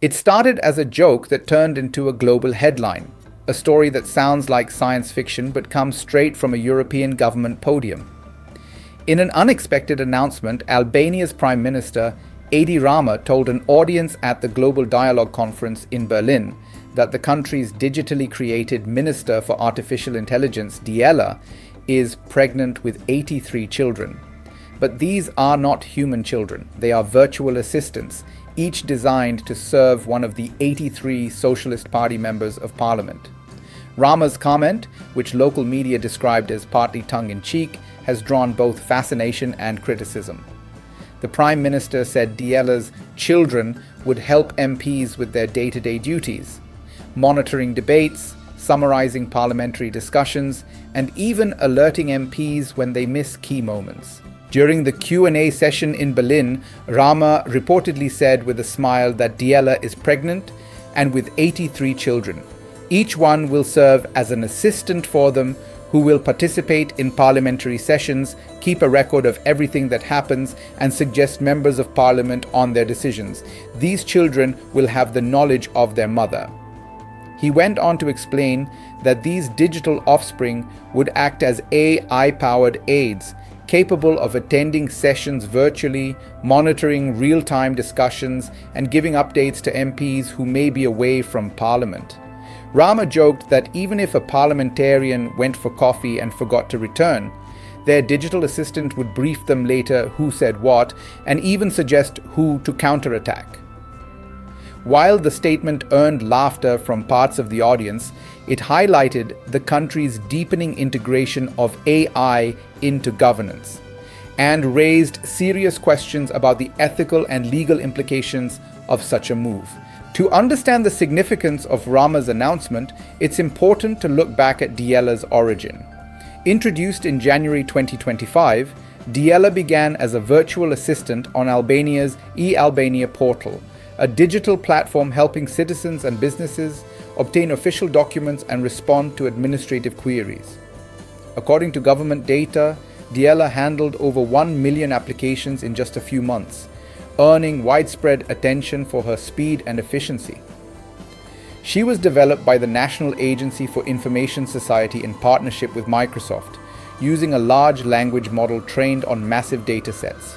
It started as a joke that turned into a global headline, a story that sounds like science fiction but comes straight from a European government podium. In an unexpected announcement, Albania's Prime Minister, Rama, told an audience at the Global Dialogue Conference in Berlin that the country's digitally created Minister for Artificial Intelligence, Diella, is pregnant with 83 children. But these are not human children. They are virtual assistants, each designed to serve one of the 83 Socialist Party members of parliament. Rama's comment, which local media described as partly tongue-in-cheek, has drawn both fascination and criticism. The Prime Minister said Diella's children would help MPs with their day-to-day duties, monitoring debates, summarizing parliamentary discussions, and even alerting MPs when they miss key moments. During the Q&A session in Berlin, Rama reportedly said with a smile that Diella is pregnant and with 83 children. Each one will serve as an assistant for them, who will participate in parliamentary sessions, keep a record of everything that happens, and suggest members of parliament on their decisions. These children will have the knowledge of their mother. He went on to explain that these digital offspring would act as AI-powered aides, capable of attending sessions virtually, monitoring real-time discussions, and giving updates to MPs who may be away from parliament. Rama joked that even if a parliamentarian went for coffee and forgot to return, their digital assistant would brief them later who said what, and even suggest who to counterattack. While the statement earned laughter from parts of the audience, it highlighted the country's deepening integration of AI into governance and raised serious questions about the ethical and legal implications of such a move. To understand the significance of Rama's announcement, it's important to look back at Diella's origin. Introduced in January 2025, Diella began as a virtual assistant on Albania's e-Albania portal, a digital platform helping citizens and businesses obtain official documents and respond to administrative queries. According to government data, Diella handled over 1 million applications in just a few months, earning widespread attention for her speed and efficiency. She was developed by the National Agency for Information Society in partnership with Microsoft, using a large language model trained on massive data sets.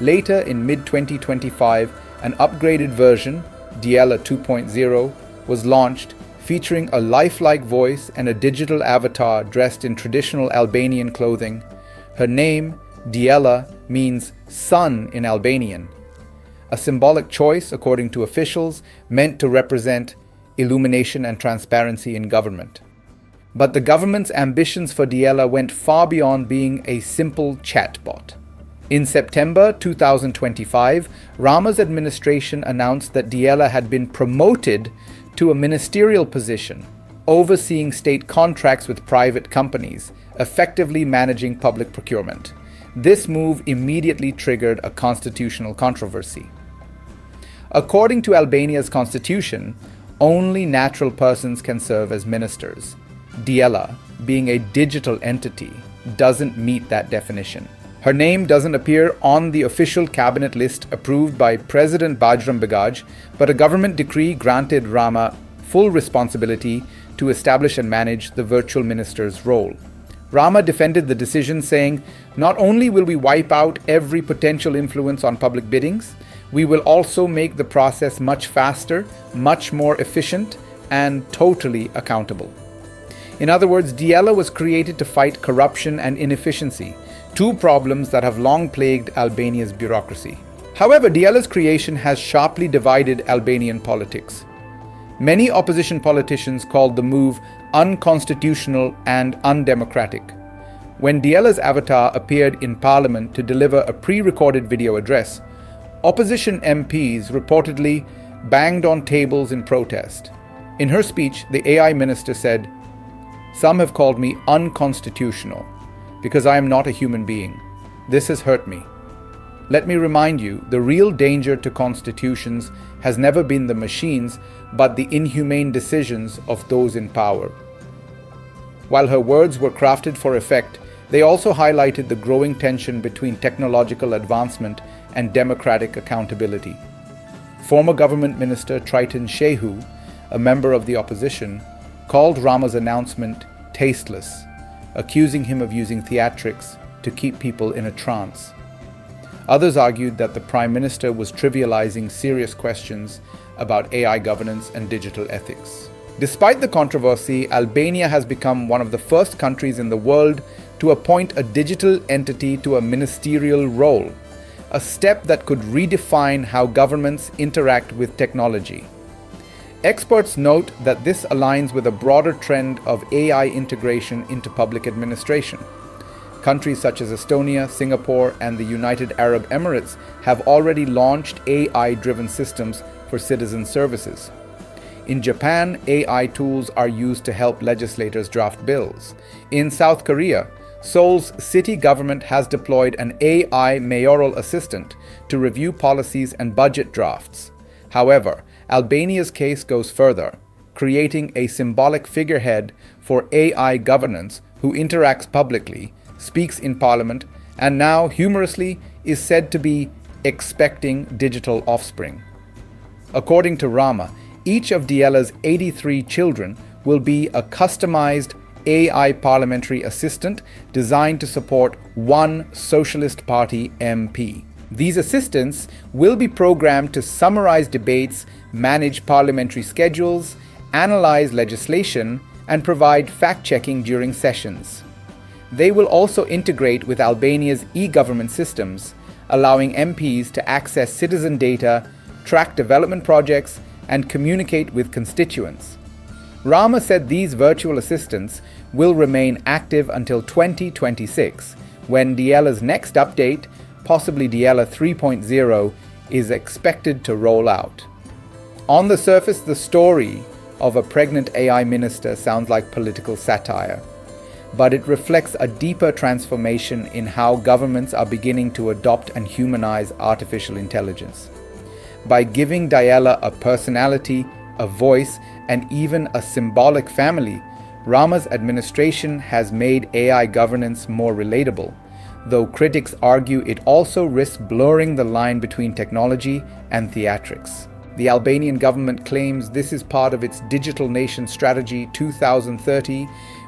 Later, in mid-2025, an upgraded version, Diella 2.0, was launched, featuring a lifelike voice and a digital avatar dressed in traditional Albanian clothing. Her name, Diella, means sun in Albanian, a symbolic choice, according to officials, meant to represent illumination and transparency in government. But the government's ambitions for Diella went far beyond being a simple chatbot. In September 2025, Rama's administration announced that Diella had been promoted to a ministerial position, overseeing state contracts with private companies, effectively managing public procurement. This move immediately triggered a constitutional controversy. According to Albania's constitution, only natural persons can serve as ministers. Diella, being a digital entity, doesn't meet that definition. Her name doesn't appear on the official cabinet list approved by President Bajram Begaj, but a government decree granted Rama full responsibility to establish and manage the virtual minister's role. Rama defended the decision, saying, "Not only will we wipe out every potential influence on public biddings, we will also make the process much faster, much more efficient, and totally accountable." In other words, Diella was created to fight corruption and inefficiency, two problems that have long plagued Albania's bureaucracy. However, Diella's creation has sharply divided Albanian politics. Many opposition politicians called the move unconstitutional and undemocratic. When Diella's avatar appeared in parliament to deliver a pre-recorded video address, opposition MPs reportedly banged on tables in protest. In her speech, the AI minister said, "Some have called me unconstitutional because I am not a human being. This has hurt me. Let me remind you, the real danger to constitutions has never been the machines, but the inhumane decisions of those in power." While her words were crafted for effect, they also highlighted the growing tension between technological advancement and democratic accountability. Former government minister Triton Shehu, a member of the opposition, called Rama's announcement tasteless, accusing him of using theatrics to keep people in a trance. Others argued that the Prime Minister was trivializing serious questions about AI governance and digital ethics. Despite the controversy, Albania has become one of the first countries in the world to appoint a digital entity to a ministerial role, a step that could redefine how governments interact with technology. Experts note that this aligns with a broader trend of AI integration into public administration. Countries such as Estonia, Singapore, and the United Arab Emirates have already launched AI-driven systems for citizen services. In Japan, AI tools are used to help legislators draft bills. In South Korea, Seoul's city government has deployed an AI mayoral assistant to review policies and budget drafts. However, Albania's case goes further, creating a symbolic figurehead for AI governance who interacts publicly, speaks in parliament, and now, humorously, is said to be expecting digital offspring. According to Rama, each of Diella's 83 children will be a customized AI parliamentary assistant designed to support one Socialist Party MP. These assistants will be programmed to summarize debates, manage parliamentary schedules, analyze legislation, and provide fact-checking during sessions. They will also integrate with Albania's e-government systems, allowing MPs to access citizen data, track development projects, and communicate with constituents. Rama said these virtual assistants will remain active until 2026, when Diella's next update, possibly Diella 3.0, is expected to roll out. On the surface, the story of a pregnant AI minister sounds like political satire, but it reflects a deeper transformation in how governments are beginning to adopt and humanize artificial intelligence. By giving Diella a personality, a voice, and even a symbolic family, Rama's administration has made AI governance more relatable, though critics argue it also risks blurring the line between technology and theatrics. The Albanian government claims this is part of its Digital Nation Strategy 2030,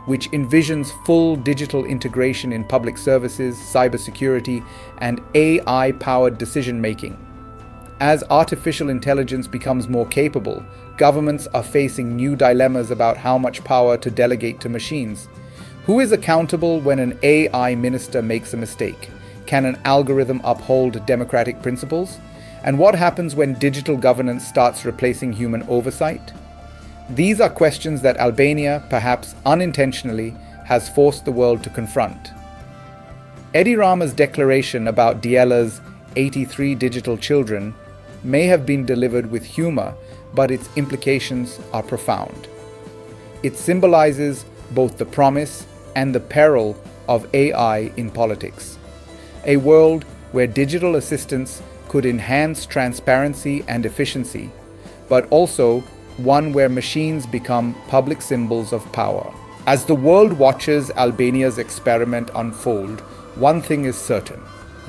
which envisions full digital integration in public services, cybersecurity, and AI-powered decision-making. As artificial intelligence becomes more capable, governments are facing new dilemmas about how much power to delegate to machines. Who is accountable when an AI minister makes a mistake? Can an algorithm uphold democratic principles? And what happens when digital governance starts replacing human oversight? These are questions that Albania, perhaps unintentionally, has forced the world to confront. Edi Rama's declaration about Diella's 83 digital children may have been delivered with humor, but its implications are profound. It symbolizes both the promise and the peril of AI in politics. A world where digital assistants could enhance transparency and efficiency, but also one where machines become public symbols of power. As the world watches Albania's experiment unfold, one thing is certain: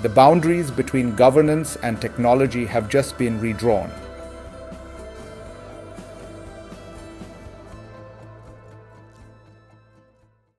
the boundaries between governance and technology have just been redrawn.